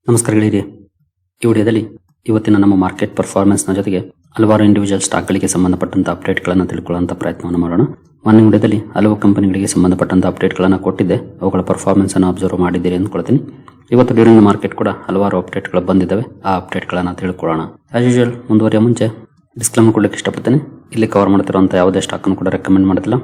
ನಮಸ್ಕಾರ ಗೆಳೆಯರೇ, ಈ ವಿಡಿಯೋದಲ್ಲಿ ಇವತ್ತಿನ ನಮ್ಮ ಮಾರ್ಕೆಟ್ ಪರ್ಫಾರ್ಮೆನ್ಸ್ನ ಜೊತೆಗೆ ಹಲವಾರು ಇಂಡಿವಿಜುವಲ್ ಸ್ಟಾಕ್ಗಳಿಗೆ ಸಂಬಂಧಪಟ್ಟಂತ ಅಪ್ಡೇಟ್ಗಳನ್ನು ತಿಳ್ಕೊಳ್ಳುವಂತ ಪ್ರಯತ್ನವನ್ನು ಮಾಡೋಣ. ಮೊನ್ನೆ ವಿಡಿಯೋದಲ್ಲಿ ಹಲವು ಕಂಪನಿಗಳಿಗೆ ಸಂಬಂಧಪಟ್ಟಂತ ಅಪ್ಡೇಟ್ಗಳನ್ನು ಕೊಟ್ಟಿದ್ದೆ, ಅವುಗಳ ಪರ್ಫಾರ್ಮೆನ್ಸ್ ಅನ್ನು ಅಬ್ಸರ್ವ್ ಮಾಡಿದ್ದೀರಿ ಅಂದ್ಕೊಳ್ತೀನಿ. ಇವತ್ತು ಡ್ಯೂರಿಂಗ್ ದ ಮಾರ್ಕೆಟ್ ಕೂಡ ಹಲವಾರು ಅಪ್ಡೇಟ್ಗಳು ಬಂದಿದ್ದಾವೆ, ಆ ಅಪ್ಡೇಟ್ಗಳನ್ನು ತಿಳ್ಕೊಳ್ಳೋಣ. ಆಸ್ ಯೂಶುವಲ್ ಮುಂದುವರಿಯ ಮುಂಚೆ ಡಿಸ್ಕ್ಲೇಮರ್ ಕೊಡಲಿಕ್ಕೆ ಇಷ್ಟಪಡ್ತೇನೆ. ಇಲ್ಲಿ ಕವರ್ ಮಾಡ್ತಿರುವಂಥ ಯಾವುದೇ ಸ್ಟಾಕನ್ನು ಕೂಡ ರೆಕಮೆಂಡ್ ಮಾಡ್ತಿಲ್ಲ.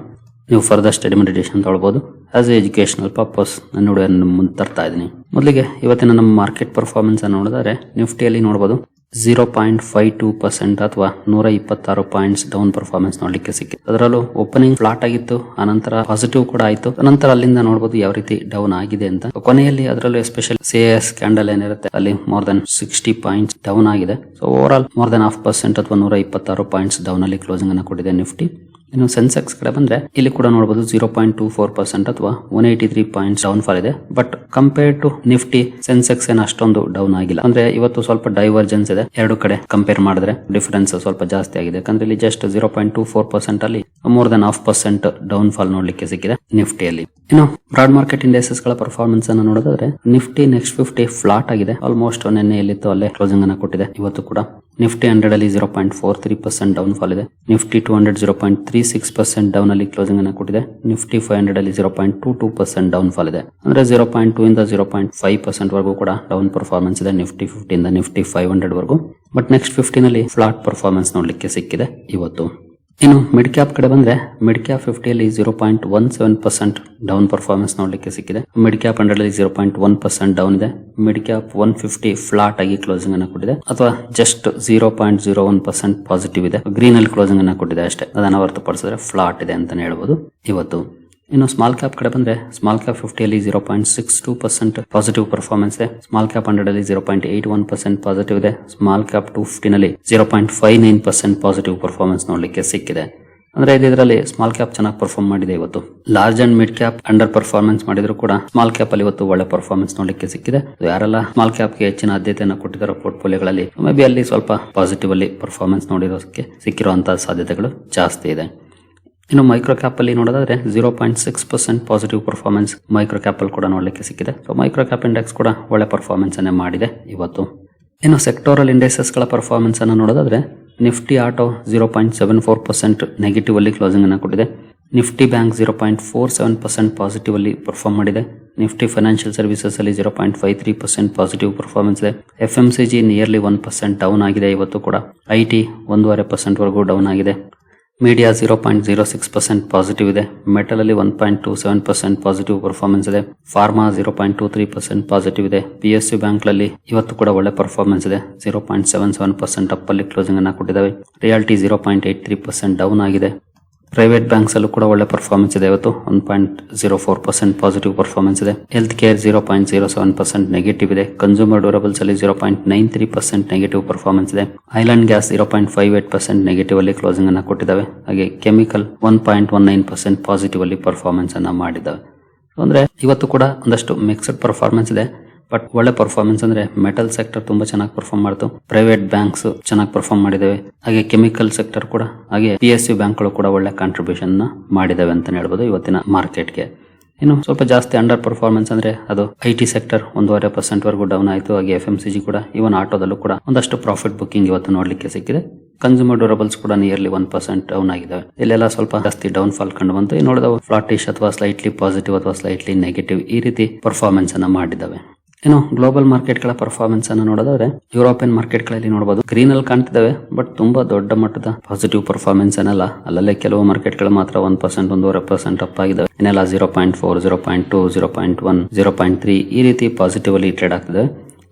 ನೀವು ಫರ್ದರ್ ಸ್ಟಡಿ ಮೆಡಿಟೇಷನ್ ತೊಗೊಳ್ಬೋದು. ಆಸ್ ಎ ಎಜುಕೇಶನಲ್ ಪರ್ಪಸ್ ನಾನು ಮುಂದೆ ತರ್ತಾ ಇದ್ದೀನಿ. ಮೊದಲಿಗೆ ಇವತ್ತಿನ ನಮ್ಮ ಮಾರ್ಕೆಟ್ ಪರ್ಫಾರ್ಮೆನ್ಸ್ ಅನ್ನು ನೋಡಿದರೆ ನಿಫ್ಟಿಯಲ್ಲಿ ನೋಡಬಹುದು 0.52% ಅಥವಾ 126 ಪಾಯಿಂಟ್ಸ್ ಡೌನ್ ಪರ್ಫಾರ್ಮೆನ್ಸ್ ನೋಡ್ಲಿಕ್ಕೆ ಸಿಕ್ಕಿತ್ತು. ಅದರಲ್ಲೂ ಓಪನಿಂಗ್ ಫ್ಲಾಟ್ ಆಗಿತ್ತು, ಆನಂತರ ಪಾಸಿಟಿವ್ ಕೂಡ ಆಯಿತು. ನಂತರ ಅಲ್ಲಿಂದ ನೋಡಬಹುದು ಯಾವ ರೀತಿ ಡೌನ್ ಆಗಿದೆ ಅಂತ. ಕೊನೆಯಲ್ಲಿ ಅದರಲ್ಲೂ ಎಸ್ಪೆಷಲಿ CAS ಕ್ಯಾಂಡಲ್ ಏನಿರುತ್ತೆ ಅಲ್ಲಿ ಮೋರ್ ದನ್ 60 ಪಾಯಿಂಟ್ಸ್ ಡೌನ್ ಆಗಿದೆ. So over all more than 0.5% ಅಥವಾ 126 ಪಾಯಿಂಟ್ಸ್ ಡೌನ್ ಅಲ್ಲಿ ಕ್ಲೋಸಿಂಗ್ ಅನ್ನು ಕೊಟ್ಟಿದೆ ನಿಫ್ಟಿ. ಇನ್ನು ಸೆನ್ಸೆಕ್ಸ್ ಕಡೆ ಬಂದ್ರೆ ಇಲ್ಲಿ ಕೂಡ ನೋಡಬಹುದು 0.24% ಅಥವಾ 183 ಪಾಯಿಂಟ್ಸ್ ಡೌನ್ ಫಾಲ್ ಇದೆ. But compare to Nifty Sensex ಏನು ಅಷ್ಟೊಂದು ಡೌನ್ ಆಗಿಲ್ಲ. ಅಂದ್ರೆ ಇವತ್ತು ಸ್ವಲ್ಪ ಡೈವರ್ಜೆನ್ಸ್ ಇದೆ, ಎರಡು ಕಡೆ ಕಂಪೇರ್ ಮಾಡಿದ್ರೆ ಡಿಫರೆನ್ಸ್ ಸ್ವಲ್ಪ ಜಾಸ್ತಿ ಆಗಿದೆ. ಯಾಕಂದ್ರೆ ಇಲ್ಲಿ ಜಸ್ಟ್ 0.24% ಅಲ್ಲಿ ಮೋರ್ ದನ್ 0.5% ಡೌನ್ ಫಾಲ್ ನೋಡ್ಲಿಕ್ಕೆ ಸಿಕ್ಕಿದೆ ನಿಫ್ಟಿಯಲ್ಲಿ. ಇನ್ನು ಬ್ರಾಡ್ ಮಾರ್ಕೆಟ್ ಇಂಡೆಕ್ಸಸ್ ಗಳ ಪರ್ಫಾರ್ಮೆನ್ಸ್ ಅನ್ನು ನೋಡಿದ್ರೆ ನಿಫ್ಟಿ ನೆಕ್ಸ್ಟ್ 50 ಫ್ಲಾಟ್ ಆಗಿದೆ. ಆಲ್ಮೋಸ್ಟ್ ನಿನ್ನೆ ಎಲ್ಲಿತ್ತು ಅಲ್ಲೇ ಕ್ಲೋಸಿಂಗ್ ಅನ್ನು ಕೊಟ್ಟಿದೆ. ಇವತ್ತು ಕೂಡ ನಿಫ್ಟಿ 100 ಅಲ್ಲಿ 0.43% ಡೌನ್ ಫಾಲ್ ಇದೆ. ನಿಫ್ಟಿ 200 0.36% ಡೌನ್ ಅಲ್ಲಿ ಕ್ಲೋಸಿಂಗ್ ಅನ್ನು ಕೊಟ್ಟಿದೆ. ನಿಫ್ಟಿ 500 ಅಲ್ಲಿ 0.22% ಡೌನ್ ಫಾಲ್ ಇದೆ. ಅಂದ್ರೆ 0.2 ಇಂದ 0.5% ವರೆಗೂ ಕೂಡ ಡೌನ್ ಪರ್ಫಾರ್ಮೆನ್ಸ್ ಇದೆ ನಿಫ್ಟಿ 50 ಇಂದ ನಿಫ್ಟಿ 500 ವರೆಗೂ. ಬಟ್ ನೆಕ್ಸ್ಟ್ 50 ನಲ್ಲಿ ಫ್ಲಾಟ್ ಪರ್ಫಾರ್ಮೆನ್ಸ್ ನೋಡ್ಲಿಕ್ಕೆ ಸಿಕ್ಕಿದೆ ಇವತ್ತು. ಇನ್ನು ಮಿಡ್ ಕ್ಯಾಪ್ ಕಡೆ ಬಂದ್ರೆ ಮಿಡ್ ಕ್ಯಾಪ್ 50 ಅಲ್ಲಿ 0.17% ಡೌನ್ ಪರ್ಫಾರ್ಮೆನ್ಸ್ ನೋಡ್ಲಿಕ್ಕೆ ಸಿಕ್ಕಿದೆ. ಮಿಡ್ ಕ್ಯಾಪ್ 100 ಅಲ್ಲಿ 0.1% ಡೌನ್ ಇದೆ. ಮಿಡ್ ಕ್ಯಾಪ್ 150 ಫ್ಲಾಟ್ ಆಗಿ ಕ್ಲೋಸಿಂಗ್ ಅನ್ನು ಕೊಟ್ಟಿದೆ, ಅಥವಾ ಜಸ್ಟ್ 0.01% ಪಾಸಿಟಿವ್ ಇದೆ. ಗ್ರೀನ್ ಅಲ್ಲಿ ಕ್ಲೋಸಿಂಗ್ ಅನ್ನು ಕೊಟ್ಟಿದೆ ಅಷ್ಟೇ. ಅದನ್ನು ಹೊರತುಪಡಿಸಿದ್ರೆ ಫ್ಲಾಟ್ ಇದೆ ಅಂತಾನೆ ಹೇಳ್ಬೋದು ಇವತ್ತು. ಇನ್ನು ಸ್ಮಾಲ್ ಕ್ಯಾಪ್ ಕಡೆ ಬಂದ್ರೆ ಸ್ಮಾಲ್ ಕ್ಯಾಪ್ 50 ಅಲ್ಲಿ 0.62% ಪಾಸಿಟಿವ್ ಪರ್ಫಾರ್ಮೆನ್ಸ್ ಇದೆ. ಸ್ಮಾಲ್ ಕ್ಯಾಪ್ 100 ಅಲ್ಲಿ 0.81% ಪಾಸಿಟಿವ್ ಇದೆ. ಸ್ಮಾಲ್ ಕ್ಯಾಪ್ 250 ನಲ್ಲಿ 0.59% ಪಾಸಿಟಿವ್ ಪರ್ಫಾರ್ಮೆನ್ಸ್ ನೋಡ್ಲಿಕ್ಕೆ ಸಿಕ್ಕಿದೆ. ಅಂದ್ರೆ ಇದರಲ್ಲಿ ಸ್ಮಾಲ್ ಕ್ಯಾಪ್ ಚೆನ್ನಾಗಿ ಪರ್ಫಾರ್ಮ್ ಮಾಡಿದೆ ಇವತ್ತು. Large and mid cap under performance ಮಾಡಿದ್ರು ಕೂಡ ಸ್ಮಾಲ್ ಕ್ಯಾಪ್ ಅಲ್ಲಿ ಇವತ್ತು ಒಳ್ಳೆ ಪರ್ಫಾರ್ಮೆನ್ಸ್ ನೋಡ್ಲಿಕ್ಕೆ ಸಿಕ್ಕಿದೆ. ಯಾರೆಲ್ಲ ಸ್ಮಾಲ್ ಕ್ಯಾಪ್ ಗೆ ಹೆಚ್ಚಿನ ಆದ್ಯತೆಯನ್ನು ಕೊಟ್ಟಿದ್ದಾರೋ ಪೋರ್ಟ್ಫೋಲಿಯೋಗಳಲ್ಲಿ ಮೇ ಬಿ ಅಲ್ಲಿ ಸ್ವಲ್ಪ ಪಾಸಿಟಿವ್ ಅಲ್ಲಿ ಪರ್ಫಾರ್ಮೆನ್ಸ್ ನೋಡಿರೋದಕ್ಕೆ ಸಿಕ್ಕಿರುವಂತಹ ಸಾಧ್ಯತೆಗಳು ಜಾಸ್ತಿ ಇದೆ. ಇನ್ನು ಮೈಕ್ರೋ ಕ್ಯಾಪ್ ಅಲ್ಲಿ ನೋಡೋದಾದ್ರೆ 0.6% ಪಾಸಿಟಿವ್ ಪರ್ಫಾರ್ಮೆನ್ಸ್ ಮೈಕ್ರೋ ಕ್ಯಾಪ್ ಅಲ್ಲಿ ಕೂಡ ನೋಡ್ಲಿಕ್ಕೆ ಸಿಕ್ಕಿದೆ. ಸೊ ಮೈಕ್ರೋ ಕ್ಯಾಪ್ ಇಂಡೆಕ್ಸ್ ಕೂಡ ಒಳ್ಳೆ ಪರ್ಫಾರ್ಮೆನ್ಸ್ ಅನ್ನೇ ಮಾಡಿದೆ ಇವತ್ತು. ಇನ್ನು ಸೆಕ್ಟೋರಲ್ ಇಂಡೆಕ್ಸಸ್ ಗಳ ಪರ್ಫಾರ್ಮೆನ್ಸ್ ಅನ್ನು ನೋಡೋದಾದ್ರೆ ನಿಫ್ಟಿ ಆಟೋ 0.74% ನೆಗೆಟಿವ್ ಅಲ್ಲಿ ಕ್ಲೋಸಿಂಗ್ ಅನ್ನು ಕೊಟ್ಟಿದೆ. ನಿಫ್ಟಿ ಬ್ಯಾಂಕ್ 0.47% ಪಾಸಿಟಿವ್ ಅಲ್ಲಿ ಪರ್ಫಾರ್ಮ್ ಮಾಡಿದೆ. ನಿಫ್ಟಿ ಫೈನಾನ್ಷಿಯಲ್ ಸರ್ವಿಸಸ್ ಅಲ್ಲಿ 0.53% ಪಾಸಿಟಿವ್ ಪರ್ಫಾರ್ಮೆನ್ಸ್ ಇದೆ. FMCG ನಿಯರ್ಲಿ 1% ಡೌನ್ ಆಗಿದೆ ಇವತ್ತು ಕೂಡ. IT 1.5% ವರೆಗೂ ಡೌನ್ ಆಗಿದೆ. ಮೀಡಿಯಾ 0.06% ಪಾಸಿಟಿವ್ ಇದೆ. ಮೆಟಲ್ ಅಲ್ಲಿ 1.27% ಪಾಸಿಟಿವ್ ಪರ್ಫಾರ್ಮೆನ್ಸ್ ಇದೆ. ಫಾರ್ಮಾ 0.23% ಪಾಸಿಟಿವ್ ಇದೆ. PSU ಬ್ಯಾಂಕ್ ನಲ್ಲಿ ಇವತ್ತು ಕೂಡ ಒಳ್ಳೆ ಪರ್ಫಾರ್ಮೆನ್ಸ್ ಇದೆ. 0.77% ಅಪ್ ಅಲ್ಲಿ ಕ್ಲೋಸಿಂಗ್ ಅನ್ನ ಕೊಟ್ಟಿದ್ದಾವೆ. ರಿಯಾಲ್ಟಿ 0.83% ಡೌನ್ ಆಗಿದೆ. ಪ್ರೈವೇಟ್ ಬ್ಯಾಂಕ್ಸ್ ಅಲ್ಲೂ ಕೂಡ ಒಳ್ಳೆ ಪರ್ಫಾರ್ಮೆನ್ಸ್ ಇದೆ ಇವತ್ತು. 1.04% ಪಾಸಿಟಿವ್ ಪರ್ಫಾರ್ಮೆನ್ಸ್ ಇದೆ. ಹೆಲ್ತ್ ಕೇರ್ 0.07% ನೆಗೆಟಿವ್ ಇದೆ. ಕನ್ಸ್ಯೂಮರ್ ಡ್ಯೂರಬಲ್ಸ್ ಅಲ್ಲಿ 0.93% ನೆಗೆಟಿವ್ ಪರ್ಫಾರ್ಮೆನ್ಸ್ ಇದೆ. ಐಲ್ಯಾಂಡ್ ಗ್ಯಾಸ್ 0.58% ನೆಗೆಟಿವ್ ಅಲ್ಲಿ ಕ್ಲೋಸಿಂಗ್ ಅನ್ನ ಕೊಟ್ಟಿದ್ದಾವೆ. ಹಾಗೆ ಕೆಮಿಕಲ್ 1.19% ಪಾಸಿಟಿವ್ ಅಲ್ಲಿ ಪರ್ಫಾರ್ಮೆನ್ಸ್ ಅನ್ನ ಮಾಡಿದ್ದಾವೆ. ಅಂದ್ರೆ ಇವತ್ತು ಕೂಡ ಒಂದಷ್ಟು ಮಿಕ್ಸ್ಡ್ ಪರ್ಫಾರ್ಮೆನ್ಸ್ ಇದೆ. ಬಟ್ ಒಳ್ಳೆ ಪರ್ಫಾರ್ಮೆನ್ಸ್ ಅಂದ್ರೆ ಮೆಟಲ್ ಸೆಕ್ಟರ್ ತುಂಬಾ ಚೆನ್ನಾಗಿ ಪರ್ಫಾರ್ಮ್ ಮಾಡ್ತು. ಪ್ರೈವೇಟ್ ಬ್ಯಾಂಕ್ಸ್ ಚೆನ್ನಾಗಿ ಪರ್ಫಾರ್ಮ್ ಮಾಡಿದಾವೆ. ಹಾಗೆ ಕೆಮಿಕಲ್ ಸೆಕ್ಟರ್ ಕೂಡ, ಹಾಗೆ PSU ಬ್ಯಾಂಕ್ಗಳು ಕೂಡ ಒಳ್ಳೆ ಕಾಂಟ್ರಿಬ್ಯೂಷನ್ ಮಾಡಿದಾವೆ ಅಂತ ಹೇಳ್ಬೋದು ಇವತ್ತಿನ ಮಾರ್ಕೆಟ್ಗೆ. ಇನ್ನು ಸ್ವಲ್ಪ ಜಾಸ್ತಿ ಅಂಡರ್ ಪರ್ಫಾರ್ಮೆನ್ಸ್ ಅಂದ್ರೆ ಅದು IT ಸೆಕ್ಟರ್ 1.5% ವರೆಗೂ ಡೌನ್ ಆಯಿತು. ಹಾಗೆ FMCG ಕೂಡ, ಇವನ್ ಆಟೋದಲ್ಲೂ ಕೂಡ ಒಂದಷ್ಟು ಪ್ರಾಫಿಟ್ ಬುಕ್ಕಿಂಗ್ ಇವತ್ತು ನೋಡ್ಲಿಕ್ಕೆ ಸಿಕ್ಕಿದೆ. ಕನ್ಸ್ಯೂಮರ್ ಡ್ಯೂರಬಲ್ಸ್ ಕೂಡ ನಿಯರ್ಲಿ 1% ಡೌನ್ ಆಗಿದ್ದಾವೆ. ಇಲ್ಲೆಲ್ಲ ಸ್ವಲ್ಪ ಜಾಸ್ತಿ ಡೌನ್ ಫಾಲ್ ಕಂಡು ಬಂತು. ಈ ನೋಡಿದವು ಫ್ಲಾಟಿಶ್ ಅಥವಾ ಸ್ಲೈಟ್ಲಿ ಪಾಸಿಟಿವ್ ಅಥವಾ ಸ್ಲೈಟ್ಲಿ ನೆಗೆಟಿವ್ ಈ ರೀತಿ ಪರ್ಫಾರ್ಮೆನ್ಸ್ ಅನ್ನ ಮಾಡಿದ್ದಾವೆ. ಇನ್ನು ಗ್ಲೋಬಲ್ ಮಾರ್ಕೆಟ್ ಗಳ ಪರ್ಫಾರ್ಮೆನ್ಸ್ ಅನ್ನು ನೋಡೋದಾದ್ರೆ ಯುರೋಪಿಯನ್ ಮಾರ್ಕೆಟ್ ಗಳಲ್ಲಿ ನೋಡಬಹುದು ಗ್ರೀನ್ ಅಲ್ಲಿ ಕಾಣ್ತಿದ್ದಾವೆ. ಬಟ್ ತುಂಬಾ ದೊಡ್ಡ ಮಟ್ಟದ ಪಾಸಿಟಿವ್ ಪರ್ಫಾರ್ಮೆನ್ಸ್ ಏನಲ್ಲ. ಅಲ್ಲಲ್ಲೇ ಕೆಲವು ಮಾರ್ಕೆಟ್ ಗಳು ಮಾತ್ರ 1%, 1.5% ಅಪ್ ಆಗಿದ್ದಾವೆ. ಇನ್ನೆಲ್ಲ 0.4, 0.2, 0.1, 0.3 ಈ ರೀತಿ ಪಾಸಿಟಿವ್ ಅಲ್ಲಿ ಟ್ರೇಡ್ ಆಗ್ತಿದೆ.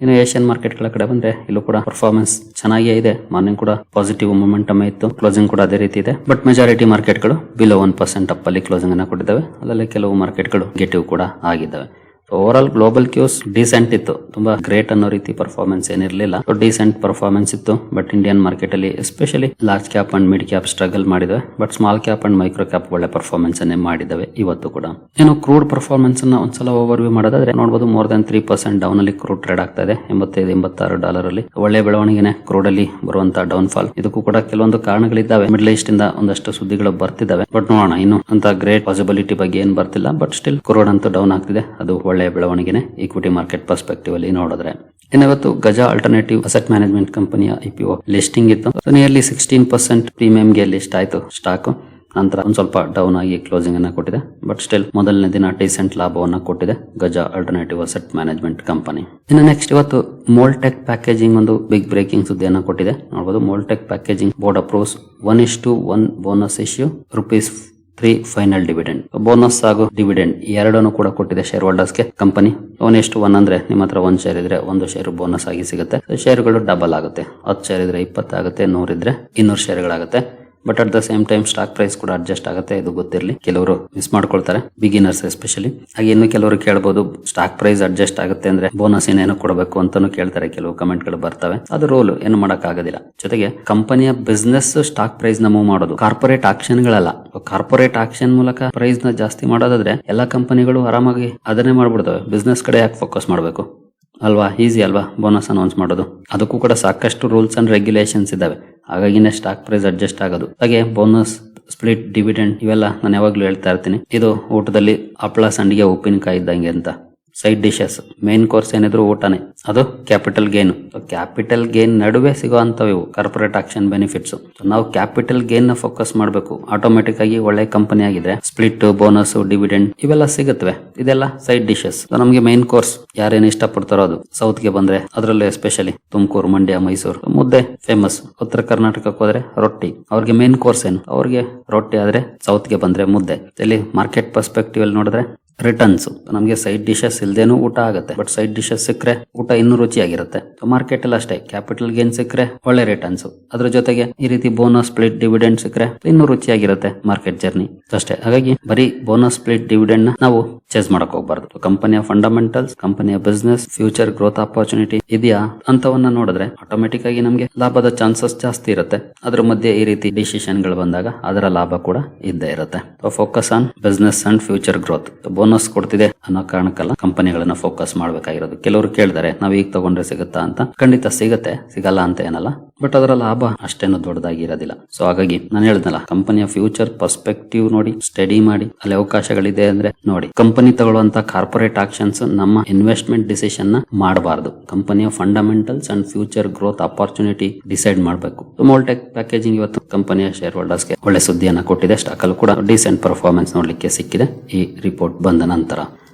ಇನ್ನು ಏಷ್ಯನ್ ಮಾರ್ಕೆಟ್ ಗಳ ಕಡೆ ಬಂದ್ರೆ ಇಲ್ಲೂ ಕೂಡ ಪರ್ಫಾರ್ಮೆನ್ಸ್ ಚೆನ್ನಾಗಿಯೇ ಇದೆ. ಮಾರ್ನಿಂಗ್ ಕೂಡ ಪಾಸಿಟಿವ್ ಮೊಮೆಂಟಮ್ ಇತ್ತು, ಕ್ಲೋಸಿಂಗ್ ಕೂಡ ಅದೇ ರೀತಿ ಇದೆ. ಬಟ್ ಮೆಜಾರಿಟಿ ಮಾರ್ಕೆಟ್ ಗಳು ಬಿಲೋ 1% ಅಪ್ ಅಲ್ಲಿ ಕ್ಲೋಸಿಂಗ್ ಅನ್ನ ಕೊಟ್ಟಿದ್ದಾವೆ. ಅಲ್ಲಲ್ಲೇ ಕೆಲವು ಮಾರ್ಕೆಟ್ ಗಳು ನೆಗೆಟಿವ್ ಕೂಡ ಆಗಿದ್ದಾವೆ. Overall global cues decent ಇತ್ತು. ತುಂಬಾ ಗ್ರೇಟ್ ಅನ್ನೋ ರೀತಿ ಪರ್ಫಾರ್ಮೆನ್ಸ್ ಏನಿರಲಿಲ್ಲ. ಡಿಸೆಂಟ್ ಪರ್ಫಾರ್ಮೆನ್ಸ್ ಇತ್ತು. ಬಟ್ ಇಂಡಿಯನ್ ಮಾರ್ಕೆಟ್ ಅಲ್ಲಿ especially large cap and mid cap struggle ಮಾಡಿದವೆ. But small cap and micro cap ಒಳ್ಳೆ ಪರ್ಫಾರ್ಮೆನ್ಸ್ ಅನ್ನೇ ಮಾಡಿದವೆ ಇವತ್ತು ಕೂಡ. ಏನು ಕ್ರೂಡ್ ಪರ್ಫಾರ್ಮೆನ್ಸ್ ಅನ್ನ ಒಂದ್ಸಲ ಓವರ್ ವ್ಯೂ ಮಾಡೋದಾದ್ರೆ ನೋಡಬಹುದು ಮೋರ್ ದನ್ 3% ಡೌನ್ ಅಲ್ಲಿ ಕ್ರೂಡ್ ಟ್ರೇಡ್ ಆಗ್ತಾ ಇದೆ. $85-86 ಅಲ್ಲಿ ಒಳ್ಳೆ ಬೆಳವಣಿಗೆನೆ ಕ್ರೂಡ್ ಅಲ್ಲಿ ಬರುವಂತಹ ಡೌನ್ ಫಾಲ್. ಇದಕ್ಕೂ ಕೂಡ ಕೆಲವೊಂದು ಕಾರಣಗಳಿದ್ದಾವೆ. ಮಿಡ್ಲ್ ಈಸ್ಟ್ ಇಂದ ಒಂದಷ್ಟು ಸುದ್ದಿಗಳು ಬರ್ತಿದ್ದಾವೆ. ಬಟ್ ನೋಡೋಣ, ಇನ್ನು ಅಂತ ಗ್ರೇಟ್ ಪಾಸಿಬಿಲಿಟಿ ಬಗ್ಗೆ ಏನ್ ಬರ್ತಿಲ್ಲ. ಬಟ್ ಸ್ಟಿಲ್ ಕ್ರೂಡ್ ಅಂತೂ ಡೌನ್ ಆಗ್ತಿದೆ. ಅದು ಒಳ್ಳೆ ಬೆಳವಣಿಗೆನೆ ಈಕ್ವಿಟಿ ಮಾರ್ಕೆಟ್ ಪರ್ಸ್ಪೆಕ್ಟಿವ್ ಅಲ್ಲಿ ನೋಡಿದ್ರೆ. ಇನ್ನಿವತ್ತು ಗಜ ಆಲ್ಟರ್ನೇಟಿವ್ ಅಸೆಟ್ ಮ್ಯಾನೇಜ್ಮೆಂಟ್ ಕಂಪನಿಯ IPO ಲಿಸ್ಟಿಂಗ್ ಇತ್ತು. ನಿಯರ್ಲಿ 16% ಪ್ರೀಮಿಯಂಗೆ ಲಿಸ್ಟ್ ಆಯ್ತು ಸ್ಟಾಕ್. ನಂತರ ಒಂದ್ ಸ್ವಲ್ಪ ಡೌನ್ ಆಗಿ ಕ್ಲೋಸಿಂಗ್ ಅನ್ನ ಕೊಟ್ಟಿದೆ. ಬಟ್ ಸ್ಟಿಲ್ ಮೊದಲನೇ ದಿನ ಡಿಸೆಂಟ್ ಲಾಭವನ್ನ ಕೊಟ್ಟಿದೆ Gaja alternative asset management company. ಇನ್ನು ನೆಕ್ಸ್ಟ್ ಇವತ್ತು ಮೋಲ್ಟೆಕ್ ಪ್ಯಾಕೇಜಿಂಗ್ ಒಂದು ಬಿಗ್ ಬ್ರೇಕಿಂಗ್ ಸುದ್ದಿಯನ್ನ ಕೊಟ್ಟಿದೆ. ನೋಡಬಹುದು, Moldtek packaging board approves 1:1 bonus issue ₹3 final dividend. Bonus ಹಾಗೂ ಡಿವಿಡೆಂಡ್ ಎರಡನ್ನು ಕೂಡ ಕೊಟ್ಟಿದೆ ಶೇರ್ ಹೋಲ್ಡರ್ಸ್ಗೆ ಕಂಪನಿ. 1:1 ಅಂದ್ರೆ ನಿಮ್ಮ ಹತ್ರ 1 ಶೇರ್ ಇದ್ರೆ 1 ಶೇರ್ ಬೋನಸ್ ಆಗಿ ಸಿಗುತ್ತೆ. ಶೇರ್ಗಳು ಡಬಲ್ ಆಗುತ್ತೆ. 10 ಶೇರ್ ಇದ್ರೆ 20 ಆಗುತ್ತೆ, 100 ಇದ್ರೆ 200 ಶೇರ್ಗಳಾಗುತ್ತೆ. But at the same time stock price ಕೂಡ ಅಡ್ಜಸ್ಟ್ ಆಗುತ್ತೆ. ಇದು ಗೊತ್ತಿರಲಿ, ಕೆಲವರು ಮಿಸ್ ಮಾಡ್ಕೊಳ್ತಾರೆ, ಬಿಗಿನರ್ಸ್ ಎಸ್ಪೆಷಲಿ. ಹಾಗೆ ಇನ್ನು ಕೆಲವರು ಕೇಳಬಹುದು, ಸ್ಟಾಕ್ ಪ್ರೈಸ್ ಅಡ್ಜಸ್ಟ್ ಆಗುತ್ತೆ ಅಂದ್ರೆ ಬೋನಸ್ ಏನೇನು ಕೊಡಬೇಕು ಅಂತಾನು ಕೇಳ್ತಾರೆ. ಕೆಲವು ಕಮೆಂಟ್ ಗಳು ಬರ್ತವೆ. ಅದು ರೂಲ್, ಏನು ಮಾಡಕ್ ಆಗೋದಿಲ್ಲ. ಜೊತೆಗೆ ಕಂಪನಿಯ ಬಿಸ್ನೆಸ್ ಸ್ಟಾಕ್ ಪ್ರೈಸ್ ನ ಮೂವ್ ಮಾಡೋದು, ಕಾರ್ಪೊರೇಟ್ ಆಕ್ಷನ್ ಗಳಲ್ಲ. ಕಾರ್ಪೊರೇಟ್ ಆಕ್ಷನ್ ಮೂಲಕ ಪ್ರೈಸ್ ನ ಜಾಸ್ತಿ ಮಾಡೋದಾದ್ರೆ ಎಲ್ಲಾ ಕಂಪನಿಗಳು ಆರಾಮಾಗಿ ಅದನ್ನೇ ಮಾಡ್ಬಿಡ್ತವೆ. ಬಿಸ್ನೆಸ್ ಕಡೆ ಯಾಕೆ ಫೋಕಸ್ ಮಾಡಬೇಕು ಅಲ್ವಾ? ಈಸಿ ಅಲ್ವಾ ಬೋನಸ್ ಅನೌನ್ಸ್ ಮಾಡೋದು. ಅದಕ್ಕೂ ಕೂಡ ಸಾಕಷ್ಟು ರೂಲ್ಸ್ ಅಂಡ್ ರೆಗ್ಯುಲೇಷನ್ಸ್ ಇದಾವೆ. ಹಾಗಾಗಿನೇ ಸ್ಟಾಕ್ ಪ್ರೈಸ್ ಅಡ್ಜಸ್ಟ್ ಆಗೋದು. ಹಾಗೆ ಬೋನಸ್, ಸ್ಪ್ಲಿಟ್, ಡಿವಿಡೆಂಡ್ ಇವೆಲ್ಲ ನಾನು ಯಾವಾಗ್ಲೂ ಹೇಳ್ತಾ ಇರ್ತೀನಿ. ಇದು ಊಟದಲ್ಲಿ ಹಪ್ಪಳ, ಸಂಡಿಗೆ, ಉಪ್ಪಿನಕಾಯಿ ಇದ್ದಂಗೆ ಅಂತ. ಸೈಡ್ ಡಿಶಸ್, ಮೇನ್ ಕೋರ್ಸ್ ಏನಿದ್ರು ಊಟನೇ, ಅದು ಕ್ಯಾಪಿಟಲ್ ಗೇನ್. ಕ್ಯಾಪಿಟಲ್ ಗೇನ್ ನಡುವೆ ಸಿಗುವಂತವು ಇವು ಕಾರ್ಪೊರೇಟ್ ಆಕ್ಷನ್ ಬೆನಿಫಿಟ್ಸ್. ನಾವು ಕ್ಯಾಪಿಟಲ್ ಗೇನ್ ನ ಫೋಕಸ್ ಮಾಡಬೇಕು. ಆಟೋಮೆಟಿಕ್ ಆಗಿ ಒಳ್ಳೆ ಕಂಪನಿ ಆಗಿದೆ ಸ್ಪ್ಲಿಟ್, ಬೋನಸ್, ಡಿವಿಡೆಂಡ್ ಇವೆಲ್ಲ ಸಿಗುತ್ತವೆ. ಇದೆಲ್ಲ ಸೈಡ್ ಡಿಶಸ್. ನಮಗೆ ಮೇನ್ ಕೋರ್ಸ್ ಯಾರೇನು ಇಷ್ಟಪಡ್ತಾರೋ ಅದು. ಸೌತ್ ಗೆ ಬಂದ್ರೆ ಅದರಲ್ಲೂ ಎಸ್ಪೆಷಲಿ ತುಮಕೂರು, ಮಂಡ್ಯ, ಮೈಸೂರು ಮುದ್ದೆ ಫೇಮಸ್. ಉತ್ತರ ಕರ್ನಾಟಕಕ್ಕೆ ಹೋದ್ರೆ ರೊಟ್ಟಿ. ಅವ್ರಿಗೆ ಮೇನ್ ಕೋರ್ಸ್ ಏನು? ಅವ್ರಿಗೆ ರೊಟ್ಟಿ. ಆದ್ರೆ ಸೌತ್ ಗೆ ಬಂದ್ರೆ ಮುದ್ದೆ. ಇಲ್ಲಿ ಮಾರ್ಕೆಟ್ ಪರ್ಸ್ಪೆಕ್ಟಿವ್ ಅಲ್ಲಿ ನೋಡಿದ್ರೆ ರಿಟರ್ನ್ಸ್, ನಮಗೆ ಸೈಡ್ ಡಿಶಸ್ ಇಲ್ದೇನು ಊಟ ಆಗುತ್ತೆ. ಬಟ್ ಸೈಡ್ ಡಿಶಸ್ ಸಿಕ್ಕರೆ ಊಟ ಇನ್ನೂ ರುಚಿಯಾಗಿರುತ್ತೆ. ಮಾರ್ಕೆಟ್ ಅಲ್ಲಿ ಅಷ್ಟೇ, ಕ್ಯಾಪಿಟಲ್ ಗೇನ್ ಸಿಕ್ಕರೆ ಒಳ್ಳೆ ರಿಟರ್ನ್ಸ್, ಅದ್ರ ಜೊತೆಗೆ ಈ ರೀತಿ ಬೋನಸ್, ಸ್ಪ್ಲಿಟ್, ಡಿವಿಡೆಂಡ್ ಸಿಕ್ಕರೆ ಇನ್ನೂ ರುಚಿಯಾಗಿರುತ್ತೆ ಮಾರ್ಕೆಟ್ ಜರ್ನಿ ಅಷ್ಟೇ. ಹಾಗಾಗಿ ಬರೀ ಬೋನಸ್, ಸ್ಪ್ಲಿಟ್, ಡಿವಿಡೆಂಡ್ ನ ನಾವು ಚೇಸ್ ಮಾಡಕ್ ಹೋಗ್ಬಾರ್ದು. ಕಂಪನಿಯ ಫಂಡಮೆಂಟಲ್ಸ್, ಕಂಪನಿಯ ಬಿಸ್ನೆಸ್, ಫ್ಯೂಚರ್ ಗ್ರೋತ್ ಆಪರ್ಚುನಿಟಿ ಇದೆಯಾ ಅಂತವನ್ನ ನೋಡಿದ್ರೆ ಆಟೋಮೆಟಿಕ್ ಆಗಿ ನಮಗೆ ಲಾಭದ ಚಾನ್ಸಸ್ ಜಾಸ್ತಿ ಇರುತ್ತೆ. ಅದ್ರ ಮಧ್ಯೆ ಈ ರೀತಿ ಡಿಸಿಷನ್ ಗಳು ಬಂದಾಗ ಅದರ ಲಾಭ ಕೂಡ ಇದ್ದೇ ಇರುತ್ತೆ. Focus on business and future growth. Bonus ಕೊಡ್ತಿದೆ ಅನ್ನೋ ಕಾರಣಕ್ಕಲ್ಲ ಕಂಪನಿಗಳನ್ನ ಫೋಕಸ್ ಮಾಡಬೇಕಾಗಿರೋದು. ಕೆಲವರು ಕೇಳಿದಾರೆ, ನಾವ್ ಈಗ ತಗೊಂಡ್ರೆ ಸಿಗುತ್ತಾ ಅಂತ. ಖಂಡಿತ ಸಿಗುತ್ತೆ, ಸಿಗಲ್ಲ ಅಂತ ಏನಲ್ಲ. ಬಟ್ ಅದರ ಲಾಭ ಅಷ್ಟೇನು ದೊಡ್ಡದಾಗಿ ಇರೋದಿಲ್ಲ. ಸೊ ಹಾಗಾಗಿ ನಾನು ಹೇಳಿದ್ನಲ್ಲ, ಕಂಪನಿಯ ಫ್ಯೂಚರ್ ಪರ್ಸ್ಪೆಕ್ಟಿವ್ ನೋಡಿ, ಸ್ಟಡಿ ಮಾಡಿ, ಅಲ್ಲಿ ಅವಕಾಶಗಳಿದೆ ಅಂದ್ರೆ ನೋಡಿ. ಕಂಪನಿ ತಗೊಳ್ಳುವಂತ ಕಾರ್ಪೊರೇಟ್ ಆಕ್ಷನ್ಸ್ ನಮ್ಮ ಇನ್ವೆಸ್ಟ್ಮೆಂಟ್ ಡಿಸಿಷನ್ ನ ಮಾಡಬಾರದು. ಕಂಪನಿಯ fundamentals and future growth opportunity decide ಮಾಡಬೇಕು. ಮೋಲ್ಟೆಕ್ ಪ್ಯಾಕೇಜಿಂಗ್ ಇವತ್ತು ಕಂಪನಿಯ ಶೇರ್ ಹೋಲ್ಡರ್ಸ್ಗೆ ಒಳ್ಳೆ ಸುದ್ದಿಯನ್ನ ಕೊಟ್ಟಿದೆ. ಸ್ಟಾಕ್ ಅಲ್ಲೂ ಕೂಡ ಡಿಸೆಂಟ್ ಪರ್ಫಾರ್ಮೆನ್ಸ್ ನೋಡ್ಲಿಕ್ಕೆ ಸಿಕ್ಕಿದೆ ಈ ರಿಪೋರ್ಟ್ ಬಂದ ನಂತರ.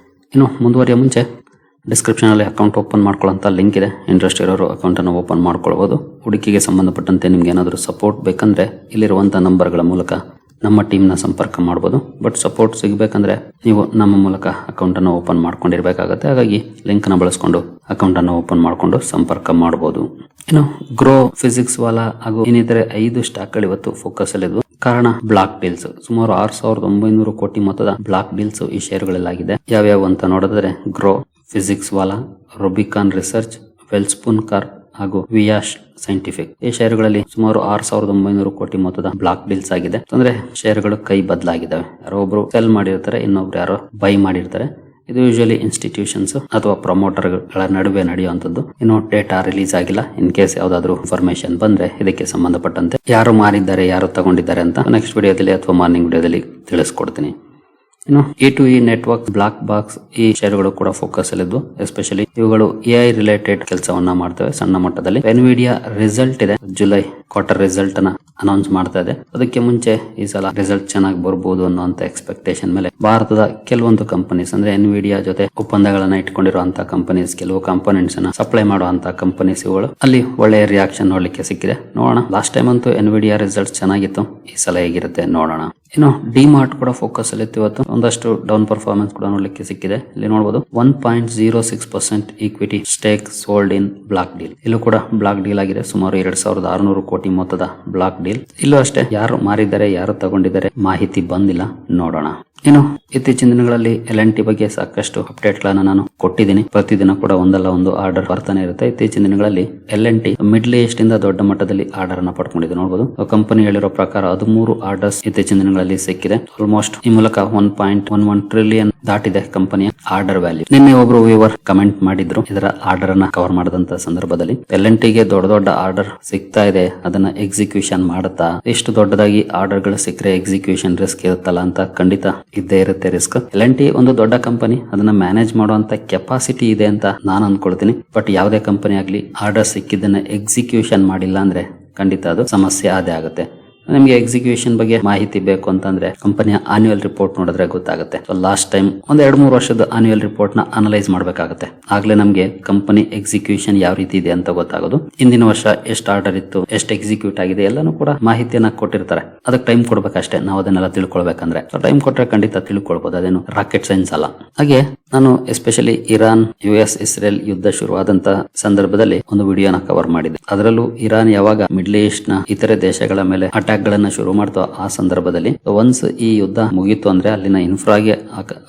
ಇನ್ನು ಮುಂದುವರಿಯ ಮುಂಚೆ ಡಿಸ್ಕ್ರಿಪ್ಷನ್ ಅಲ್ಲಿ ಅಕೌಂಟ್ ಓಪನ್ ಮಾಡ್ಕೊಳ್ಳೋಂತ ಲಿಂಕ್ ಇದೆ. ಇಂಟ್ರೆಸ್ಟ್ ಇರೋರು ಅಕೌಂಟ್ ಅನ್ನು ಓಪನ್ ಮಾಡ್ಕೊಳ್ಬಹುದು. ಹೂಡಿಕೆಗೆ ಸಂಬಂಧಪಟ್ಟಂತೆ ನಿಮ್ಗೆ ಏನಾದರೂ ಸಪೋರ್ಟ್ ಬೇಕಂದ್ರೆ ಇಲ್ಲಿರುವಂತಹ ನಂಬರ್ಗಳ ಮೂಲಕ ನಮ್ಮ ಟೀಮ್ ನ ಸಂಪರ್ಕ ಮಾಡಬಹುದು. ಬಟ್ ಸಪೋರ್ಟ್ ಸಿಗಬೇಕಂದ್ರೆ ನೀವು ನಮ್ಮ ಮೂಲಕ ಅಕೌಂಟ್ ಅನ್ನು ಓಪನ್ ಮಾಡ್ಕೊಂಡಿರ್ಬೇಕಾಗತ್ತೆ. ಹಾಗಾಗಿ ಲಿಂಕ್ ನ ಬಳಸ್ಕೊಂಡು ಅಕೌಂಟ್ ಅನ್ನು ಓಪನ್ ಮಾಡ್ಕೊಂಡು ಸಂಪರ್ಕ ಮಾಡಬಹುದು. ಇನ್ನು ಗ್ರೋ, ಫಿಸಿಕ್ಸ್ ವಾಲಾ ಹಾಗೂ ಇನ್ನಿತರೆ 5 ಸ್ಟಾಕ್ ಗಳು ಇವತ್ತು ಫೋಕಸ್ ಅಲ್ಲಿದ್ವು. ಕಾರಣ ಬ್ಲಾಕ್ ಡೀಲ್ಸ್. ಸುಮಾರು 6,900 ಕೋಟಿ ಮೊತ್ತದ ಬ್ಲಾಕ್ ಡೀಲ್ಸ್ ಈ ಶೇರುಗಳಲ್ಲಾಗಿದೆ. ಯಾವ್ಯಾವ ಅಂತ ನೋಡಿದ್ರೆ ಗ್ರೋ, ಫಿಸಿಕ್ಸ್ ವಾಲಾ, ರೂಬಿಕಾನ್ ರಿಸರ್ಚ್, ವೆಲ್ಸ್ಪೂನ್ ಕಾರ್ಪ್ ಹಾಗೂ ವಿಯಾಶ್ ಸೈಂಟಿಫಿಕ್. ಈ ಶೇರುಗಳಲ್ಲಿ ಸುಮಾರು 6,900 ಕೋಟಿ ಮೊತ್ತದ ಬ್ಲಾಕ್ ಡೀಲ್ಸ್ ಆಗಿದೆ. ಅಂದ್ರೆ ಶೇರುಗಳು ಕೈ ಬದಲಾಗಿದ್ದಾವೆ. ಯಾರೋ ಒಬ್ರು ಸೆಲ್ ಮಾಡಿರ್ತಾರೆ, ಇನ್ನೊಬ್ರು ಯಾರೋ ಬೈ ಮಾಡಿರ್ತಾರೆ. ಇದು ಯೂಶಲಿ ಇನ್ಸ್ಟಿಟ್ಯೂಷನ್ಸ್ ಅಥವಾ ಪ್ರಮೋಟರ್ ಗಳ ನಡುವೆ ನಡೆಯುವಂತದ್ದು. ಇನ್ನು ಡೇಟಾ ರಿಲೀಸ್ ಆಗಿಲ್ಲ. ಇನ್ ಕೇಸ್ ಯಾವ್ದಾದ್ರು ಇನ್ಫಾರ್ಮೇಶನ್ ಬಂದ್ರೆ ಇದಕ್ಕೆ ಸಂಬಂಧಪಟ್ಟಂತೆ ಯಾರು ಮಾರಿದ್ದಾರೆ, ಯಾರು ತಗೊಂಡಿದ್ದಾರೆ ಅಂತ ನೆಕ್ಸ್ಟ್ ವಿಡಿಯೋದಲ್ಲಿ ಅಥವಾ ಮಾರ್ನಿಂಗ್ ವಿಡಿಯೋದಲ್ಲಿ ತಿಳಿಸ್ಕೊಡ್ತೀನಿ. ಇನ್ನು E2E ನೆಟ್ವರ್ಕ್, ಬ್ಲಾಕ್ ಬಾಕ್ಸ್ ಈ ಶೇರುಗಳು ಕೂಡ ಫೋಕಸ್ ಅಲ್ಲಿದ್ವು. ಎಸ್ಪೆಷಲಿ ಇವುಗಳು AI ರಿಲೇಟೆಡ್ ಕೆಲಸವನ್ನ ಮಾಡ್ತವೆ ಸಣ್ಣ ಮಟ್ಟದಲ್ಲಿ. ಎನ್ವಿಡಿಯಾ ರಿಸಲ್ಟ್ ಇದೆ, ಜುಲೈ ಕ್ವಾರ್ಟರ್ ರಿಸಲ್ಟ್ ನ ಅನೌನ್ಸ್ ಮಾಡ್ತಾ ಇದೆ. ಅದಕ್ಕೆ ಮುಂಚೆ ಈ ಸಲ ರಿಸಲ್ಟ್ ಚೆನ್ನಾಗಿ ಬರ್ಬೋದು ಅನ್ನೋಂತ ಎಕ್ಸ್ಪೆಕ್ಟೇಷನ್ ಮೇಲೆ ಭಾರತದ ಕೆಲವೊಂದು ಕಂಪನೀಸ್ ಅಂದ್ರೆ ಎನ್ವಿಡಿಯಾ ಜೊತೆ ಒಪ್ಪಂದಗಳನ್ನ ಇಟ್ಕೊಂಡಿರುವಂತಹ ಕಂಪನೀಸ್, ಕೆಲವು ಕಾಂಪೋನೆಂಟ್ಸ್ ಅನ್ನ ಸಪ್ಲೈ ಮಾಡುವಂತಹ ಕಂಪನೀಸ್ ಇವುಗಳು ಅಲ್ಲಿ ಒಳ್ಳೆಯ ರಿಯಾಕ್ಷನ್ ನೋಡ್ಲಿಕ್ಕೆ ಸಿಕ್ಕಿದೆ. ನೋಡೋಣ. ಲಾಸ್ಟ್ ಟೈಮ್ ಅಂತೂ ಎನ್ವಿಡಿಯಾ ರಿಸಲ್ಟ್ ಚೆನ್ನಾಗಿತ್ತು. ಈ ಸಲ ಹೇಗಿರುತ್ತೆ ನೋಡೋಣ. ಇನ್ನು ಡಿಮಾರ್ಟ್ ಕೂಡ ಫೋಕಸ್ ಅಲ್ಲಿ ಇವತ್ತು ಒಂದಷ್ಟು ಡೌನ್ ಪರ್ಫಾರ್ಮೆನ್ಸ್ ಕೂಡ ನೋಡ್ಲಿಕ್ಕೆ ಸಿಕ್ಕಿದೆ. ಇಲ್ಲಿ ನೋಡಬಹುದು 1.06% equity stake sold in block deal. ಇಲ್ಲೂ ಕೂಡ ಬ್ಲಾಕ್ ಡೀಲ್ ಆಗಿದೆ. ಸುಮಾರು 2,600 ಕೋಟಿ ಮೊತ್ತದ ಬ್ಲಾಕ್ ಡೀಲ್. ಇಲ್ಲೂ ಅಷ್ಟೇ, ಯಾರು ಮಾರಿದ್ದಾರೆ, ಯಾರು ತಗೊಂಡಿದ್ದಾರೆ ಮಾಹಿತಿ ಬಂದಿಲ್ಲ. ನೋಡೋಣ. ಇನ್ನು ಇತ್ತೀಚಿನ ದಿನಗಳಲ್ಲಿ L&T ಬಗ್ಗೆ ಸಾಕಷ್ಟು ಅಪ್ಡೇಟ್ ಗಳನ್ನ ನಾನು ಕೊಟ್ಟಿದ್ದೀನಿ. ಪ್ರತಿದಿನ ಕೂಡ ಒಂದಲ್ಲ ಒಂದು ಆರ್ಡರ್ ಬರ್ತಾನೆ ಇರುತ್ತೆ. ಇತ್ತೀಚಿನ ದಿನಗಳಲ್ಲಿ L&T ಮಿಡ್ಲ್ ಈಸ್ಟ್ ಇಂದ ದೊಡ್ಡ ಮಟ್ಟದಲ್ಲಿ ಆರ್ಡರ್ ಅನ್ನ ಪಡ್ಕೊಂಡಿದೆ. ನೋಡಬಹುದು, ಕಂಪನಿ ಹೇಳಿರೋ ಪ್ರಕಾರ 13 ಆರ್ಡರ್ಸ್ ಇತ್ತೀಚಿನ ದಿನಗಳಲ್ಲಿ ಸಿಕ್ಕಿದೆ. ಆಲ್ಮೋಸ್ಟ್ ಈ ಮೂಲಕ 1.11 ಟ್ರಿಲಿಯನ್ ದಾಟಿದೆ ಕಂಪನಿಯ ಆರ್ಡರ್ ವ್ಯಾಲ್ಯೂ. ನಿನ್ನೆ ಒಬ್ರು ವ್ಯೂವರ್ ಕಮೆಂಟ್ ಮಾಡಿದ್ರು ಇದರ ಆರ್ಡರ್ ಅನ್ನ ಕವರ್ ಮಾಡಿದಂತ ಸಂದರ್ಭದಲ್ಲಿ. L&T ಗೆ ದೊಡ್ಡ ದೊಡ್ಡ ಆರ್ಡರ್ ಸಿಗ್ತಾ ಇದೆ, ಅದನ್ನ ಎಕ್ಸಿಕ್ಯೂಷನ್ ಮಾಡುತ್ತಾ, ಇಷ್ಟು ದೊಡ್ಡದಾಗಿ ಆರ್ಡರ್ ಗಳು ಸಿಕ್ಕರೆ ಎಕ್ಸಿಕ್ಯೂಷನ್ ರಿಸ್ಕ್ ಇರುತ್ತಲ್ಲ ಅಂತ ಖಂಡಿತ ಇದ್ದೇ ಇರುತ್ತೆ ರಿಸ್ಕ್. L&T ಒಂದು ದೊಡ್ಡ ಕಂಪನಿ, ಅದನ್ನ ಮ್ಯಾನೇಜ್ ಮಾಡುವಂತ ಕೆಪಾಸಿಟಿ ಇದೆ ಅಂತ ನಾನು ಅನ್ಕೊಳ್ತೀನಿ. ಬಟ್ ಯಾವುದೇ ಕಂಪನಿ ಆಗ್ಲಿ ಆರ್ಡರ್ ಸಿಕ್ಕಿದ್ದನ್ನ ಎಕ್ಸಿಕ್ಯೂಷನ್ ಮಾಡಿಲ್ಲ ಅಂದ್ರೆ ಖಂಡಿತ ಅದು ಸಮಸ್ಯೆ ಆದೇ ಆಗುತ್ತೆ. ನಿಮಗೆ ಎಕ್ಸಿಕ್ಯೂಷನ್ ಬಗ್ಗೆ ಮಾಹಿತಿ ಬೇಕು ಅಂತಂದ್ರೆ ಕಂಪನಿಯ ಆನ್ಯುವಲ್ ರಿಪೋರ್ಟ್ ನೋಡಿದ್ರೆ ಗೊತ್ತಾಗುತ್ತೆ. ಲಾಸ್ಟ್ ಟೈಮ್ ಒಂದ್ 2-3 ವರ್ಷದ ಆನ್ಯುವಲ್ ರಿಪೋರ್ಟ್ ನ ಅನಲೈಸ್ ಮಾಡಬೇಕಾಗುತ್ತೆ. ಆಗ್ಲೇ ನಮಗೆ ಕಂಪನಿ ಎಕ್ಸಿಕ್ಯೂಷನ್ ಯಾವ ರೀತಿ ಇದೆ ಅಂತ ಗೊತ್ತಾಗೋದು. ಇಂದಿನ ವರ್ಷ ಎಷ್ಟು ಆರ್ಡರ್ ಇತ್ತು, ಎಷ್ಟು ಎಕ್ಸಿಕ್ಯೂಟ್ ಆಗಿದೆ ಎಲ್ಲಾನು ಕೂಡ ಮಾಹಿತಿಯನ್ನ ಕೊಟ್ಟಿರ್ತಾರೆ. ಅದಕ್ಕೆ ಟೈಮ್ ಕೊಡ್ಬೇಕಷ್ಟೇ. ನಾವು ಅದನ್ನೆಲ್ಲ ತಿಳ್ಕೊಳ್ಬೇಕಂದ್ರೆ ಟೈಮ್ ಕೊಟ್ರೆ ಖಂಡಿತ ತಿಳ್ಕೊಳ್ಬಹುದು. ಅದೇನು ರಾಕೆಟ್ ಸೈನ್ಸ್ ಅಲ್ಲ. ಹಾಗೆ ನಾನು ಎಸ್ಪೆಷಲಿ ಇರಾನ್ US ಇಸ್ರೇಲ್ ಯುದ್ಧ ಶುರುವಾದಂತ ಸಂದರ್ಭದಲ್ಲಿ ಒಂದು ವಿಡಿಯೋನ ಕವರ್ ಮಾಡಿದೆ. ಅದರಲ್ಲೂ ಇರಾನ್ ಯಾವಾಗ ಮಿಡ್ಲ್ ಈಸ್ಟ್ ನ ಇತರೆ ದೇಶಗಳ ಮೇಲೆ ಅಟ್ಯಾಕ್ ಗಳನ್ನ ಶುರು ಮಾಡ್ತೋ ಆ ಸಂದರ್ಭದಲ್ಲಿ ಒನ್ಸ್ ಈ ಯುದ್ಧ ಮುಗೀತು ಅಂದ್ರೆ ಅಲ್ಲಿನ ಇನ್ಫ್ರಾಗೆ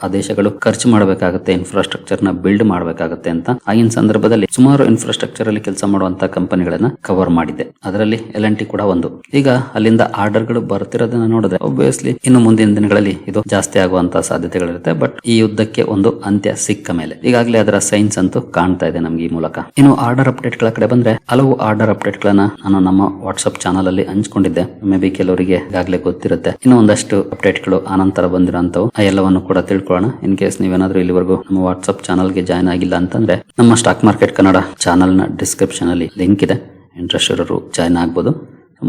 ಆ ದೇಶಗಳು ಖರ್ಚು ಮಾಡಬೇಕಾಗುತ್ತೆ, ಇನ್ಫ್ರಾಸ್ಟ್ರಕ್ಚರ್ ನ ಬಿಲ್ಡ್ ಮಾಡಬೇಕಾಗುತ್ತೆ ಅಂತ. ಆಗಿನ ಸಂದರ್ಭದಲ್ಲಿ ಸುಮಾರು ಇನ್ಫ್ರಾಸ್ಟ್ರಕ್ಚರ್ ಅಲ್ಲಿ ಕೆಲಸ ಮಾಡುವಂತ ಕಂಪನಿಗಳನ್ನ ಕವರ್ ಮಾಡಿದೆ. ಅದರಲ್ಲಿ L&T ಕೂಡ ಒಂದು. ಈಗ ಅಲ್ಲಿಂದ ಆರ್ಡರ್ ಗಳು ಬರ್ತಿರೋದನ್ನ ನೋಡಿದ್ರೆ ಒಬ್ವಿಯಸ್ಲಿ ಇನ್ನು ಮುಂದಿನ ದಿನಗಳಲ್ಲಿ ಇದು ಜಾಸ್ತಿ ಆಗುವಂತ ಸಾಧ್ಯತೆಗಳಿರುತ್ತೆ. ಬಟ್ ಈ ಯುದ್ಧಕ್ಕೆ ಒಂದು ಅಂತ್ಯ ಸಿಕ್ಕ ಮೇಲೆ ಈಗಾಗಲೇ ಅದರ ಸೈನ್ಸ್ ಅಂತೂ ಕಾಣ್ತಾ ಇದೆ ನಮ್ಗೆ ಈ ಮೂಲಕ. ಇನ್ನು ಆರ್ಡರ್ ಅಪ್ಡೇಟ್ ಗಳ ಕಡೆ ಬಂದ್ರೆ ಹಲವು ಆರ್ಡರ್ ಅಪ್ಡೇಟ್ ಗಳನ್ನ ನಾನು ನಮ್ಮ ವಾಟ್ಸ್ಆಪ್ ಚಾನಲ್ ಅಲ್ಲಿ ಹಂಚ್ಕೊಂಡಿದ್ದೆ. ಮೇ ಬಿ ಕೆಲವರಿಗೆ ಈಗಾಗಲೇ ಗೊತ್ತಿರುತ್ತೆ. ಇನ್ನು ಒಂದಷ್ಟು ಅಪ್ಡೇಟ್ ಗಳು ಆನಂತರ ಬಂದಿರೋಂತವು ಎಲ್ಲವನ್ನು ಕೂಡ ತಿಳ್ಕೊಳ್ಳೋಣ. ಇನ್ ಕೇಸ್ ನೀವೇನಾದ್ರೂ ಇಲ್ಲಿವರೆಗೂ ನಮ್ಮ ವಾಟ್ಸ್ಆಪ್ ಚಾನಲ್ ಗೆ ಜಾಯ್ನ್ ಆಗಿಲ್ಲ ಅಂತಂದ್ರೆ ನಮ್ಮ ಸ್ಟಾಕ್ ಮಾರ್ಕೆಟ್ ಕನ್ನಡ ಚಾನಲ್ ನ ಡಿಸ್ಕ್ರಿಪ್ಷನ್ ಅಲ್ಲಿ ಲಿಂಕ್ ಇದೆ. ಇಂಟ್ರೆಸ್ಟ್ ಇರೋರು ಜಾಯ್ನ್ ಆಗ್ಬೋದು.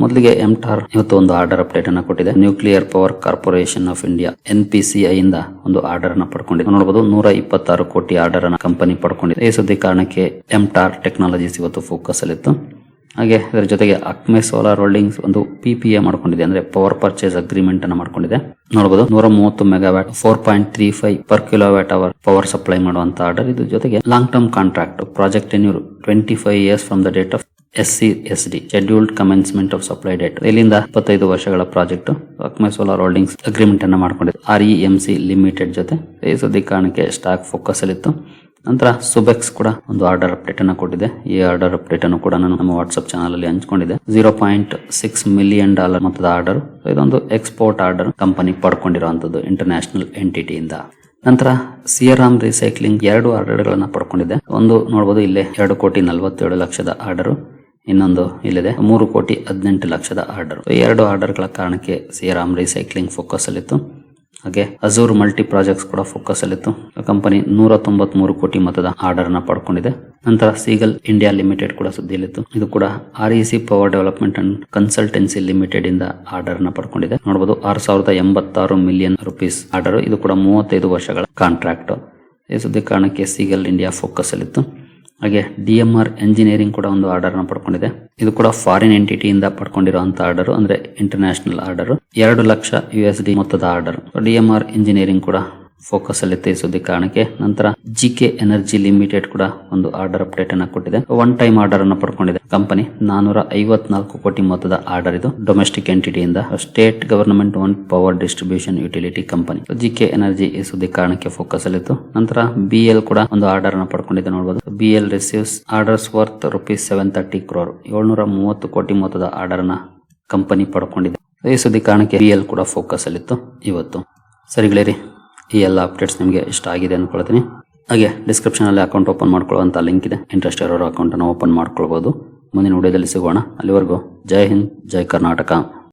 ಮೊದಲಿಗೆ MTAR ಇವತ್ತು ಒಂದು ಆರ್ಡರ್ ಅಪ್ಡೇಟ್ ಅನ್ನ ಕೊಟ್ಟಿದೆ. Nuclear power corporation of India NPCI ಇಂದ ಒಂದು ಆರ್ಡರ್ ಅನ್ನ ಪಡ್ಕೊಂಡಿದೆ. ನೋಡಬಹುದು 126 ಕೋಟಿ ಆರ್ಡರ್ ಅನ್ನ ಕಂಪನಿ ಪಡ್ಕೊಂಡಿದೆ. ಈ ಸುದ್ದಿ ಕಾರಣಕ್ಕೆ MTAR ಟೆಕ್ನಾಲಜೀಸ್ ಇವತ್ತು ಫೋಕಸ್ ಅಲ್ಲಿತ್ತು. ಹಾಗೆ ಇದರ ಜೊತೆಗೆ ಅಕ್ಮೆ ಸೋಲಾರ್ ಹೋಲ್ಡಿಂಗ್ಸ್ ಒಂದು PPA ಮಾಡ್ಕೊಂಡಿದೆ, ಅಂದ್ರೆ ಪವರ್ ಪರ್ಚೇಸ್ ಅಗ್ರಿಮೆಂಟ್ ಅನ್ನ ಮಾಡ್ಕೊಂಡಿದೆ. ನೋಡಬಹುದು 130 megawatt 4.35 per kilowatt hour power supply ಮಾಡುವಂತ ಆರ್ಡರ್. ಇದು ಜೊತೆಗೆ long term contract project tenure 25 years from the date of SCSD scheduled commencement of supply date. ಇಲ್ಲಿಂದ 25 ವರ್ಷಗಳ project Acme Solar Holdings agreement ಅನ್ನ ಮಾಡ್ಕೊಂಡಿದೆ REMC ಲಿಮಿಟೆಡ್ ಜೊತೆ. ಈ ಸುದ್ದಿ ಕಾರಣಕ್ಕೆ ಸ್ಟಾಕ್ ಫೋಕಸ್ ಅಲ್ಲಿತ್ತು. ನಂತರ ಸುಬೆಕ್ಸ್ ಕೂಡ ಒಂದು ಆರ್ಡರ್ ಅಪ್ಡೇಟ್ ಅನ್ನು ಕೊಟ್ಟಿದೆ. ಈ ಆರ್ಡರ್ ಅಪ್ಡೇಟ್ ಅನ್ನು ಕೂಡ ನಾನು ನಮ್ಮ ವಾಟ್ಸ್ಆಪ್ ಚಾನಲ್ ಅಲ್ಲಿ ಹಂಚಿಕೊಂಡಿದ್ದೆ. $0.6 million ಮೊತ್ತದ ಆರ್ಡರ್. ಇದೊಂದು ಎಕ್ಸ್ಪೋರ್ಟ್ ಆರ್ಡರ್ ಕಂಪನಿ ಪಡ್ಕೊಂಡಿರುವಂತದ್ದು ಇಂಟರ್ನ್ಯಾಷನಲ್ ಎಂಟಿಟಿಯಿಂದ. ನಂತರ ಸಿಯರಾಮ್ ರಿಸೈಕ್ಲಿಂಗ್ 2 ಆರ್ಡರ್ ಗಳನ್ನ ಪಡ್ಕೊಂಡಿದೆ. ಒಂದು ನೋಡಬಹುದು ಇಲ್ಲೇ 2,47,00,000 ಆರ್ಡರ್, ಇನ್ನೊಂದು ಇಲ್ಲಿದೆ 3,18,00,000 ಆರ್ಡರ್. 2 ಆರ್ಡರ್ ಗಳ ಕಾರಣಕ್ಕೆ ಸಿಯರಾಮ್ ರಿಸೈಕ್ಲಿಂಗ್ ಫೋಕಸ್ ಅಲ್ಲಿತ್ತು. ಹಾಗೆ ಅಜೂರ್ ಮಲ್ಟಿ ಪ್ರಾಜೆಕ್ಟ್ಸ್ ಕೂಡ ಫೋಕಸ್ ಅಲ್ಲಿತ್ತು. ಕಂಪನಿ 193 ಕೋಟಿ ಮೊತ್ತದ ಆರ್ಡರ್ ನ ಪಡ್ಕೊಂಡಿದೆ. ನಂತರ ಸೀಗಲ್ ಇಂಡಿಯಾ ಲಿಮಿಟೆಡ್ ಕೂಡ ಸುದ್ದಿಯಲ್ಲಿತ್ತು. ಇದು ಕೂಡ REC power development and consultancy limited ಇಂದ ಆರ್ಡರ್ ನ ಪಡ್ಕೊಂಡಿದೆ. ನೋಡಬಹುದು 6,086 ಮಿಲಿಯನ್ ರುಪೀಸ್ ಆರ್ಡರ್. ಇದು ಕೂಡ 35 ವರ್ಷಗಳ ಕಾಂಟ್ರಾಕ್ಟ್. ಈ ಸುದ್ದಿ ಕಾರಣಕ್ಕೆ ಸೀಗಲ್ ಇಂಡಿಯಾ ಫೋಕಸ್ ಅಲ್ಲಿತ್ತು. ಹಾಗೆ DMR ಎಂಜಿನಿಯರಿಂಗ್ ಕೂಡ ಒಂದು ಆರ್ಡರ್ ನ ಪಡ್ಕೊಂಡಿದೆ. ಇದು ಕೂಡ ಫಾರಿನ್ ಎಂಟಿಟಿ ಇಂದ ಪಡ್ಕೊಂಡಿರುವಂತ ಆರ್ಡರ್, ಅಂದ್ರೆ ಇಂಟರ್ನ್ಯಾಷನಲ್ ಆರ್ಡರ್. $2 ಲಕ್ಷ ಮೊತ್ತದ ಆರ್ಡರ್. DMR ಎಂಜಿನಿಯರಿಂಗ್ ಕೂಡ ಫೋಕಸ್ ಅಲ್ಲಿತ್ತು ಈ ಸುದ್ದಿ ಕಾರಣಕ್ಕೆ. ನಂತರ GK ಎನರ್ಜಿ ಲಿಮಿಟೆಡ್ ಕೂಡ ಒಂದು ಆರ್ಡರ್ ಅಪ್ಡೇಟ್ ಅನ್ನ ಕೊಟ್ಟಿದೆ. ಒನ್ ಟೈಮ್ ಆರ್ಡರ್ ಅನ್ನ ಪಡ್ಕೊಂಡಿದೆ ಕಂಪನಿ. 454 ಕೋಟಿ ಮೊತ್ತದ ಆರ್ಡರ್. ಇದು ಡೊಮೆಸ್ಟಿಕ್ ಎಂಟಿಟಿ ಇಂದ state government own power distribution utility company. GK energy ಈ ಸುದ್ದಿ ಕಾರಣಕ್ಕೆ ಫೋಕಸ್ ಅಲ್ಲಿತ್ತು. ನಂತರ BL ಕೂಡ ಒಂದು ಆರ್ಡರ್ ಅನ್ನ ಪಡ್ಕೊಂಡಿದೆ. ನೋಡಬಹುದು BL receives orders worth ₹730 crore. 730 ಕೋಟಿ ಮೊತ್ತದ ಆರ್ಡರ್ ನ ಕಂಪನಿ ಪಡ್ಕೊಂಡಿದೆ. ಈ ಸುದ್ದಿ ಕಾರಣಕ್ಕೆ BL ಕೂಡ ಫೋಕಸ್ ಅಲ್ಲಿತ್ತು ಇವತ್ತು. ಸರಿಗಳಿರಿ, ಈ ಎಲ್ಲ ಅಪ್ಡೇಟ್ಸ್ ನಿಮಗೆ ಇಷ್ಟ ಆಗಿದೆ ಅನ್ಕೊಳ್ತೀನಿ. ಹಾಗೆ ಡಿಸ್ಕ್ರಿಪ್ಷನ್ ಅಲ್ಲಿ ಅಕೌಂಟ್ ಓಪನ್ ಮಾಡ್ಕೊಳ್ಳುವಂತ ಲಿಂಕ್ ಇದೆ. ಇಂಟ್ರೆಸ್ಟ್ ಇರೋರು ಅಕೌಂಟ್ ಅನ್ನು ಓಪನ್ ಮಾಡ್ಕೊಳ್ಬಹುದು. ಮುಂದಿನ ವಿಡಿಯೋದಲ್ಲಿ ಸಿಗೋಣ. ಅಲ್ಲಿವರೆಗೂ ಜೈ ಹಿಂದ್, ಜೈ ಕರ್ನಾಟಕ.